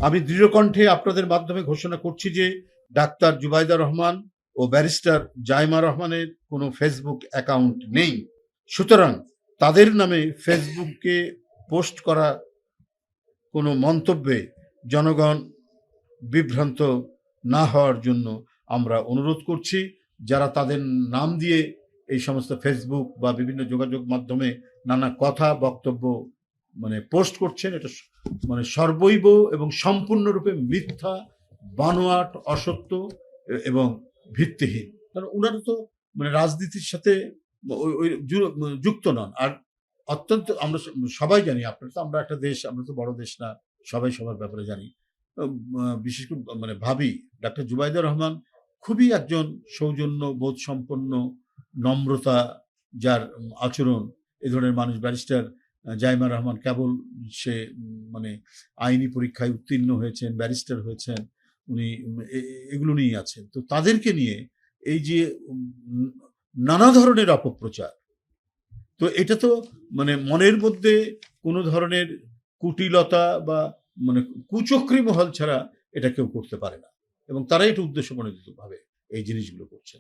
আমি দৃঢ়কণ্ঠে আপনাদের মাধ্যমে ঘোষণা করছি যে ডাক্তার জুবাইদা রহমান ও ব্যারিস্টার জাইমা রহমানের কোনো ফেসবুক অ্যাকাউন্ট নেই। সুতরাং তাদের নামে ফেসবুকে পোস্ট করা কোনো মন্তব্যে জনগণ বিভ্রান্ত না হওয়ার জন্য আমরা অনুরোধ করছি। যারা তাদের নাম দিয়ে এই সমস্ত ফেসবুক বা বিভিন্ন যোগাযোগ মাধ্যমে নানা কথা বক্তব্য পোস্ট করছেন, এটা সর্বৈব এবং সম্পূর্ণরূপে মিথ্যা, বানোয়াট, অসত্য এবং ভিত্তিহীন। কারণ ওনারা তো রাজনীতির সাথে যুক্ত নন। আর অত্যন্ত আমরা সবাই জানি, আপনারা তো, আমরা একটা দেশ, আমরা তো বড় দেশ না, সবাই সবার ব্যাপারে জানি। বিশেষ করে ভাবি ডাক্তার জুবাইদা রহমান খুবই একজন সৌজন্য বোধ সম্পন্ন, নম্রতা যার আচরণ, এ ধরনের মানুষ। ব্যারিস্টার জাইমা রহমান কেবল সে আইনি পরীক্ষায় উত্তীর্ণ হয়েছেন, ব্যারিস্টার হয়েছেন, উনি এগুলো নিয়েই আছেন। তো তাদেরকে নিয়ে এই যে নানা ধরনের অপপ্রচার, তো এটা তো মনের মধ্যে কোনো ধরনের কুটিলতা বা কুচক্রী মহল ছাড়া এটা কেউ করতে পারে না, এবং তারাই এটা উদ্দেশ্য প্রণোদিত ভাবে এই জিনিসগুলো করছে।